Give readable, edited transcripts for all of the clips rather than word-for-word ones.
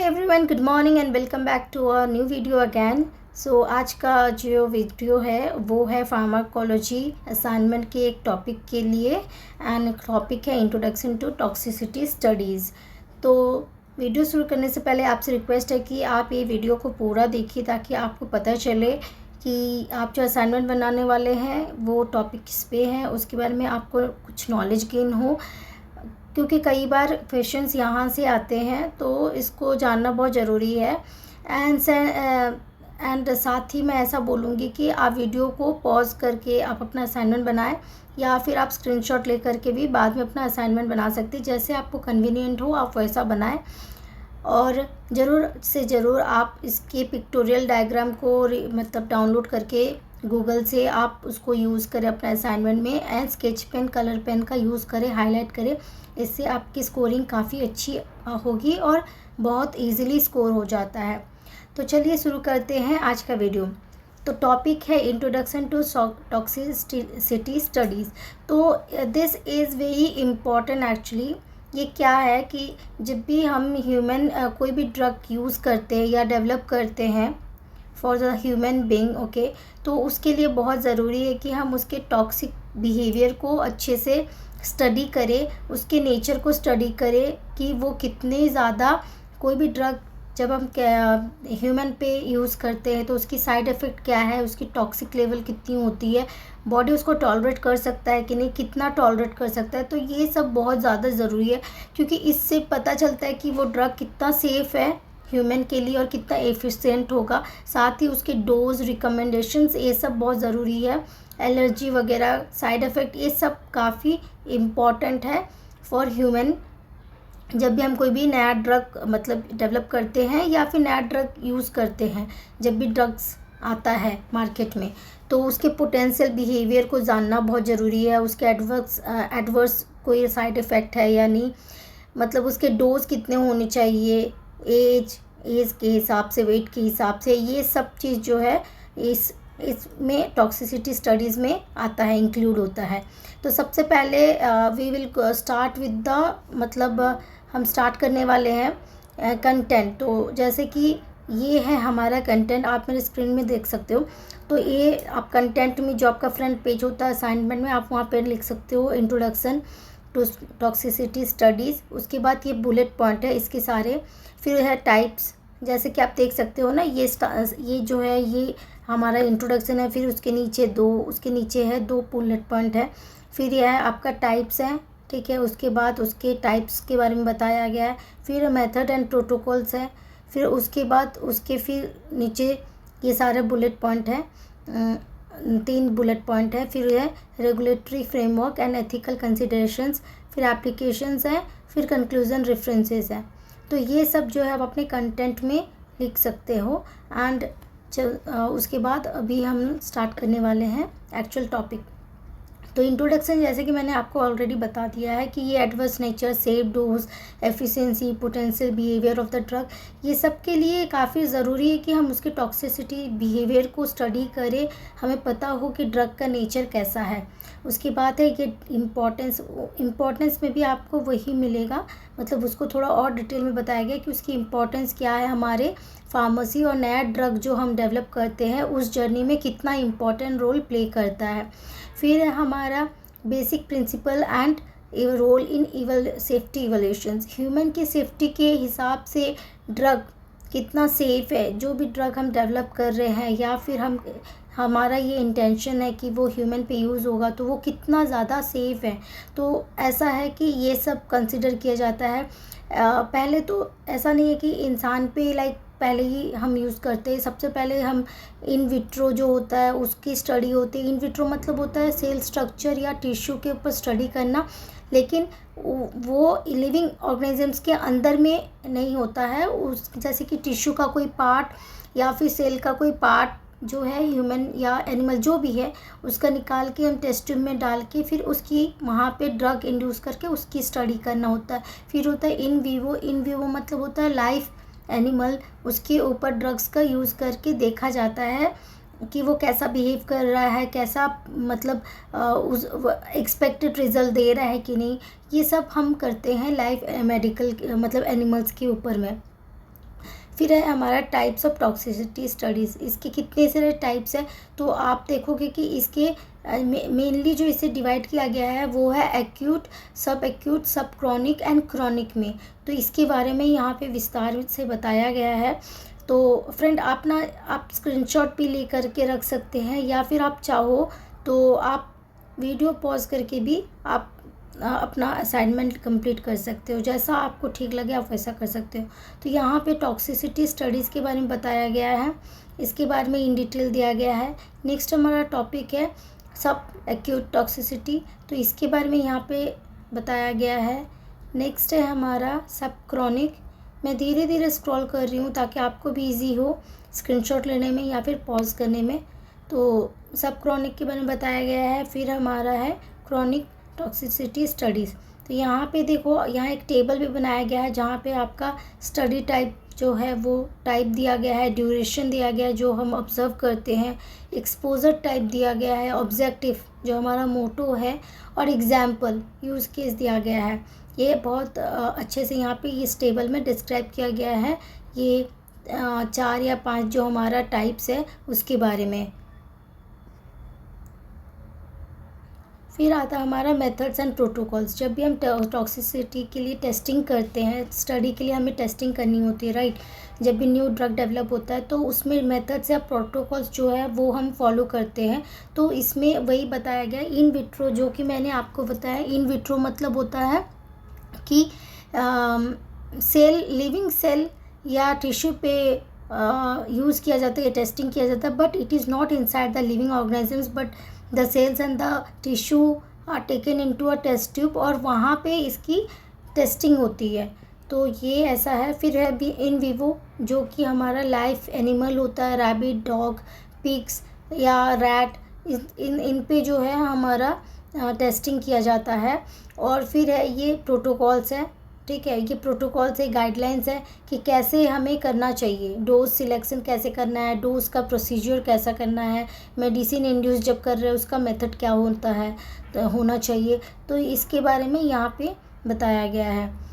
Everyone, good morning and welcome back to a new video again. So आज का जो video है वो है फार्माकोलॉजी असाइनमेंट के एक टॉपिक के लिए एंड टॉपिक है इंट्रोडक्शन टू टॉक्सिसिटी स्टडीज़। तो वीडियो शुरू करने से पहले आपसे रिक्वेस्ट है कि आप ये वीडियो को पूरा देखिए ताकि आपको पता चले कि आप जो असाइनमेंट बनाने वाले हैं वो टॉपिक किस पे है, उसके बारे में आपको कुछ नॉलेज गेन हो, क्योंकि कई बार क्वेश्चंस यहाँ से आते हैं तो इसको जानना बहुत ज़रूरी है। एंड साथ ही मैं ऐसा बोलूँगी कि आप वीडियो को पॉज करके आप अपना असाइनमेंट बनाएं या फिर आप स्क्रीनशॉट ले करके भी बाद में अपना असाइनमेंट बना सकते हैं। जैसे आपको कन्वीनियंट हो आप वैसा बनाएं और ज़रूर से ज़रूर आप इसके पिक्टोरियल डायग्राम को मतलब डाउनलोड करके गूगल से आप उसको यूज़ करें अपने असाइनमेंट में, and sketch pen colour pen का यूज़ करें, हाईलाइट करें। इससे आपकी स्कोरिंग काफ़ी अच्छी होगी और बहुत इजीली स्कोर हो जाता है। तो चलिए शुरू करते हैं आज का वीडियो। तो टॉपिक है इंट्रोडक्शन टू टॉक्सिसिटी स्टडीज़। तो this is very important actually. ये क्या है कि जब भी हम ह्यूमन कोई भी ड्रग यूज़ करते हैं या डेवलप करते हैं for the human being, okay, तो उसके लिए बहुत ज़रूरी है कि हम उसके टॉक्सिक बिहेवियर को अच्छे से स्टडी करें, उसके नेचर को स्टडी करें कि वो कितने ज़्यादा, कोई भी ड्रग जब हम ह्यूमन पे यूज़ करते हैं तो उसकी साइड इफ़ेक्ट क्या है, उसकी टॉक्सिक लेवल कितनी होती है, बॉडी उसको टॉलरेट कर सकता है कि नहीं, कितना टॉलरेट कर सकता है। तो ये सब बहुत ज़्यादा ज़रूरी है क्योंकि इससे पता चलता है कि वो ड्रग कितना सेफ़ है ह्यूमन के लिए और कितना एफिशिएंट होगा। साथ ही उसके डोज, रिकमेंडेशंस, ये सब बहुत ज़रूरी है। एलर्जी वगैरह, साइड इफ़ेक्ट, ये सब काफ़ी इम्पॉर्टेंट है फॉर ह्यूमन। जब भी हम कोई भी नया ड्रग मतलब डेवलप करते हैं या फिर नया ड्रग यूज़ करते हैं, जब भी ड्रग्स आता है मार्केट में तो उसके पोटेंशियल बिहेवियर को जानना बहुत ज़रूरी है। उसके एडवर्स कोई साइड इफ़ेक्ट है या नहीं, मतलब उसके डोज कितने होने चाहिए, एज के हिसाब से, वेट के हिसाब से, ये सब चीज़ जो है इसमें टॉक्सिसिटी स्टडीज़ में आता है, इंक्लूड होता है। तो सबसे पहले we will start with the मतलब हम स्टार्ट करने वाले हैं कंटेंट। तो जैसे कि ये है हमारा कंटेंट, आप मेरे स्क्रीन में देख सकते हो। तो ये आप कंटेंट में जो आपका फ्रंट पेज होता है असाइनमेंट में, आप वहाँ पर लिख सकते हो इंट्रोडक्शन टू टॉक्सिसिटी स्टडीज़। उसके बाद ये बुलेट पॉइंट है इसके सारे। फिर है टाइप्स, जैसे कि आप देख सकते हो ना, ये जो है ये हमारा इंट्रोडक्शन है। फिर उसके नीचे है दो बुलेट पॉइंट है। फिर यह है आपका टाइप्स है, ठीक है। उसके बाद उसके टाइप्स के बारे में बताया गया है। फिर मेथड एंड प्रोटोकॉल्स है। फिर उसके बाद फिर नीचे ये सारे बुलेट पॉइंट है, 3 बुलेट पॉइंट है। फिर है regulatory framework and ethical considerations. फिर एप्लीकेशंस है। फिर कंक्लूजन रेफरेंसेस है। तो ये सब जो है आप अपने कंटेंट में लिख सकते हो। एंड उसके बाद अभी हम स्टार्ट करने वाले हैं एक्चुअल टॉपिक। तो इंट्रोडक्शन जैसे कि मैंने आपको ऑलरेडी बता दिया है कि ये adverse nature, safe dose, efficiency, potential behaviour of the drug, ये सब के लिए काफ़ी ज़रूरी है कि हम उसके टॉक्सिसिटी बिहेवियर को स्टडी करें, हमें पता हो कि ड्रग का नेचर कैसा है। उसके बाद है ये इम्पोर्टेंस में भी आपको वही मिलेगा, मतलब उसको थोड़ा और डिटेल में बताया गया कि उसकी इम्पोर्टेंस क्या है हमारे फार्मेसी और नया ड्रग जो हम डेवलप करते हैं उस जर्नी में कितना इम्पोर्टेंट रोल प्ले करता है। फिर है हमारा basic principle and role in safety evaluations. Human की सेफ्टी के हिसाब से ड्रग कितना सेफ़ है, जो भी ड्रग हम डेवलप कर रहे हैं या फिर हमारा ये इंटेंशन है कि वो ह्यूमन पे यूज़ होगा तो वो कितना ज़्यादा सेफ़ है। तो ऐसा है कि ये सब कंसिडर किया जाता है। पहले तो ऐसा नहीं है कि इंसान पे पहले ही हम यूज़ करते हैं। सबसे पहले हम इन विट्रो जो होता है उसकी स्टडी होती है। इन विट्रो मतलब होता है सेल स्ट्रक्चर या टिश्यू के ऊपर स्टडी करना, लेकिन वो लिविंग ऑर्गेनिजम्स के अंदर में नहीं होता है। जैसे कि टिश्यू का कोई पार्ट या फिर सेल का कोई पार्ट जो है ह्यूमन या एनिमल जो भी है उसका निकाल के हम टेस्ट ट्यूब में डाल के फिर उसकी वहाँ पे ड्रग इंड्यूस करके उसकी स्टडी करना होता है। फिर होता है इन वीवो मतलब होता है लाइफ एनिमल, उसके ऊपर ड्रग्स का यूज़ करके देखा जाता है कि वो कैसा बिहेव कर रहा है, कैसा मतलब उस एक्सपेक्टेड रिजल्ट दे रहा है कि नहीं। ये सब हम करते हैं लाइव मेडिकल मतलब एनिमल्स के ऊपर में। फिर है हमारा टाइप्स ऑफ टॉक्सिसिटी स्टडीज़। इसके कितने सारे टाइप्स हैं, तो आप देखोगे कि इसके मेनली जो इसे डिवाइड किया गया है वो है एक्यूट, सब क्रॉनिक एंड क्रॉनिक में। तो इसके बारे में यहाँ पे विस्तार से बताया गया है। तो फ्रेंड आप स्क्रीनशॉट भी ले करके रख सकते हैं, या फिर आप चाहो तो आप वीडियो पॉज करके भी आप अपना असाइनमेंट कंप्लीट कर सकते हो। जैसा आपको ठीक लगे आप वैसा कर सकते हो। तो यहाँ पे टॉक्सिसिटी स्टडीज़ के बारे में बताया गया है, इसके बारे में इन डिटेल दिया गया है। नेक्स्ट हमारा टॉपिक है सब एक्यूट टॉक्सिसिटी, तो इसके बारे में यहाँ पे बताया गया है। नेक्स्ट है हमारा सब क्रॉनिक। मैं धीरे धीरे स्क्रॉल कर रही हूँ ताकि आपको भी ईजी हो स्क्रीनशॉट लेने में या फिर पॉज करने में। तो सब क्रॉनिक के बारे में बताया गया है। फिर हमारा है क्रॉनिक टॉक्सिसिटी स्टडीज़। तो यहाँ पे देखो, यहाँ एक टेबल भी बनाया गया है जहाँ पे आपका स्टडी टाइप जो है वो टाइप दिया गया है, ड्यूरेशन दिया गया है जो हम ऑब्ज़र्व करते हैं, एक्सपोजर टाइप दिया गया है, ऑब्जेक्टिव जो हमारा मोटो है, और एग्जाम्पल यूज़ केस दिया गया है। ये बहुत अच्छे से यहाँ पे इस टेबल में डिस्क्राइब किया गया है, ये 4 या 5 जो हमारा टाइप्स है उसके बारे में। फिर आता है हमारा मेथड्स एंड प्रोटोकॉल्स। जब भी हम टॉक्सिसिटी के लिए टेस्टिंग करते हैं, स्टडी के लिए हमें टेस्टिंग करनी होती है, राइट। जब भी न्यू ड्रग डेवलप होता है तो उसमें मेथड्स या प्रोटोकॉल्स जो है वो हम फॉलो करते हैं। तो इसमें वही बताया गया इन विट्रो, जो कि मैंने आपको बताया। इन विट्रो मतलब होता है कि लिविंग सेल या टिश्यू पे यूज़ किया जाता है, टेस्टिंग किया जाता है, but it is not inside the living organisms, but the cells and the tissue are taken into a test tube, और वहाँ पे इसकी टेस्टिंग होती है। तो ये ऐसा है। फिर है भी इन विवो, जो कि हमारा लाइफ एनिमल होता है, रैबिट, डॉग, पिग्स या रैट, इन पे जो है हमारा टेस्टिंग किया जाता है। और फिर है ये प्रोटोकॉल्स है, ठीक है। ये प्रोटोकॉल्स है, गाइडलाइंस है कि कैसे हमें करना चाहिए, डोज सिलेक्शन कैसे करना है, डोज का प्रोसीजर कैसा करना है, मेडिसिन इंड्यूस जब कर रहे हैं उसका मेथड क्या होता है, तो होना चाहिए। तो इसके बारे में यहाँ पे बताया गया है।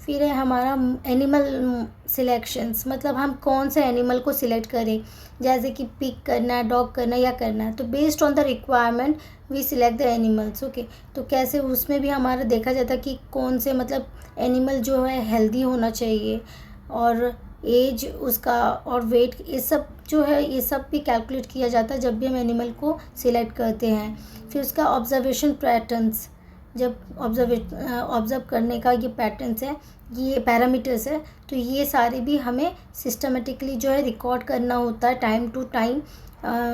फिर है हमारा एनिमल सिलेक्शंस, मतलब हम कौन से एनिमल को सिलेक्ट करें, जैसे कि पिग करना है, डॉग करना है या करना है। तो based on the requirement we select the animals, okay. तो कैसे उसमें भी हमारा देखा जाता है कि कौन से मतलब एनिमल जो है हेल्दी होना चाहिए, और एज उसका और वेट, ये सब जो है ये सब भी कैलकुलेट किया जाता है जब भी हम एनिमल को सिलेक्ट करते हैं। फिर उसका ऑब्जर्वेशन पैटर्न्स, जब ऑब्ज़र्व करने का ये पैटर्न्स है, ये पैरामीटर्स है, तो ये सारे भी हमें सिस्टमेटिकली जो है रिकॉर्ड करना होता है टाइम टू टाइम।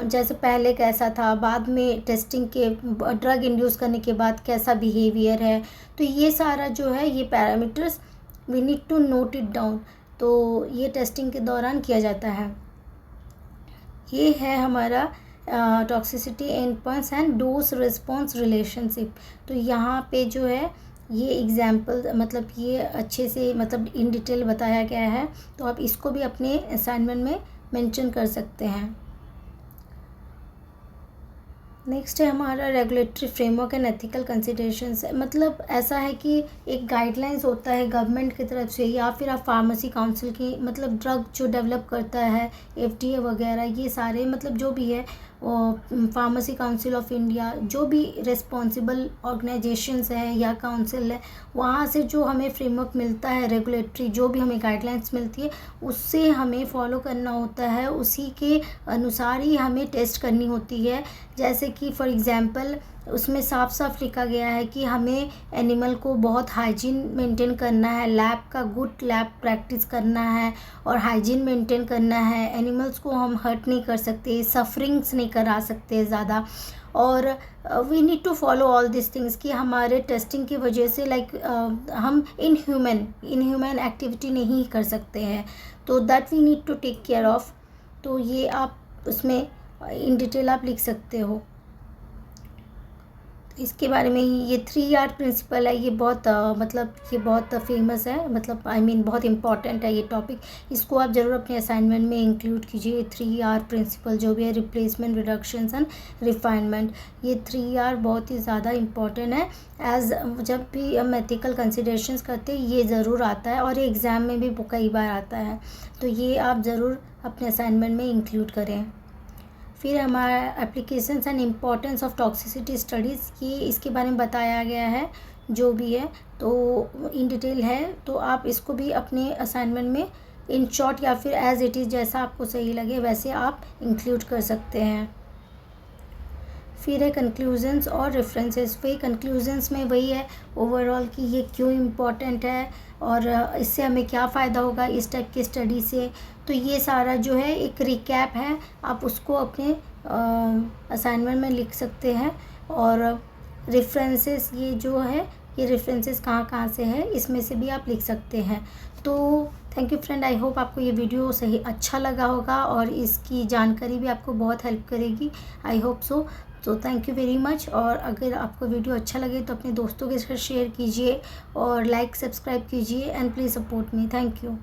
जैसे पहले कैसा था, बाद में टेस्टिंग के ड्रग इंड्यूस करने के बाद कैसा बिहेवियर है, तो ये सारा जो है ये parameters we need to note it down. तो ये टेस्टिंग के दौरान किया जाता है। ये है हमारा toxicity endpoints and dose response relationship. तो यहाँ पे जो है ये एग्जाम्पल, मतलब ये अच्छे से मतलब इन डिटेल बताया गया है, तो आप इसको भी अपने असाइनमेंट में मेंशन कर सकते हैं। नेक्स्ट है हमारा regulatory framework and ethical considerations. मतलब ऐसा है कि एक गाइडलाइंस होता है गवर्नमेंट की तरफ से, या फिर आप फार्मेसी काउंसिल की, मतलब ड्रग जो डेवलप करता है FDA वगैरह, ये सारे मतलब जो भी है फार्मेसी काउंसिल ऑफ इंडिया, जो भी रिस्पॉन्सिबल ऑर्गेनाइजेशंस हैं या काउंसिल है, वहाँ से जो हमें फ्रेमवर्क मिलता है रेगुलेटरी, जो भी हमें गाइडलाइंस मिलती है उससे हमें फॉलो करना होता है, उसी के अनुसार ही हमें टेस्ट करनी होती है। जैसे कि फॉर एग्ज़ाम्पल उसमें साफ साफ लिखा गया है कि हमें एनिमल को बहुत हाइजीन मेंटेन करना है, लैब का गुड लैब प्रैक्टिस करना है और हाइजीन मेंटेन करना है। एनिमल्स को हम हर्ट नहीं कर सकते, सफरिंग्स नहीं करा सकते ज़्यादा, और we need to follow all this things कि हमारे टेस्टिंग की वजह से हम इनह्यूमन एक्टिविटी नहीं कर सकते हैं, तो that we need to take care of. तो ये आप उसमें इन डिटेल आप लिख सकते हो। इसके बारे में ही ये 3R प्रिंसिपल है, ये बहुत मतलब ये बहुत फेमस है, मतलब बहुत इम्पॉर्टेंट है ये टॉपिक। इसको आप ज़रूर अपने असाइनमेंट में इंक्लूड कीजिए। 3R प्रिंसिपल जो भी है, रिप्लेसमेंट, रिडक्शंस एंड रिफाइनमेंट, ये 3R बहुत ही ज़्यादा इम्पॉर्टेंट है। जब भी हम एथिकल कंसिडरेशंस करते हैं ये ज़रूर आता है, और ये एग्ज़ाम में भी कई बार आता है, तो ये आप ज़रूर अपने असाइनमेंट में इंक्लूड करें। फिर हमारा applications and importance of toxicity studies, ये इसके बारे में बताया गया है जो भी है, तो इन डिटेल है, तो आप इसको भी अपने असाइनमेंट में इन शॉर्ट या फिर एज इट इज़ जैसा आपको सही लगे वैसे आप इंक्लूड कर सकते हैं। फिर है कंक्लूजन्स और रेफरेंसेस। वही कंक्लूजन्स में वही है ओवरऑल कि ये क्यों इम्पोर्टेंट है और इससे हमें क्या फ़ायदा होगा इस टाइप की स्टडी से। तो ये सारा जो है एक रिकैप है, आप उसको अपने असाइनमेंट में लिख सकते हैं। और रेफरेंसेस ये जो है, ये रेफरेंसेस कहाँ कहाँ से है इसमें से भी आप लिख सकते हैं। तो thank you friend, I hope आपको ये वीडियो सही अच्छा लगा होगा और इसकी जानकारी भी आपको बहुत हेल्प करेगी, आई होप सो। तो थैंक यू वेरी मच। और अगर आपको वीडियो अच्छा लगे तो अपने दोस्तों के साथ शेयर कीजिए और लाइक सब्सक्राइब कीजिए and please support me. Thank you.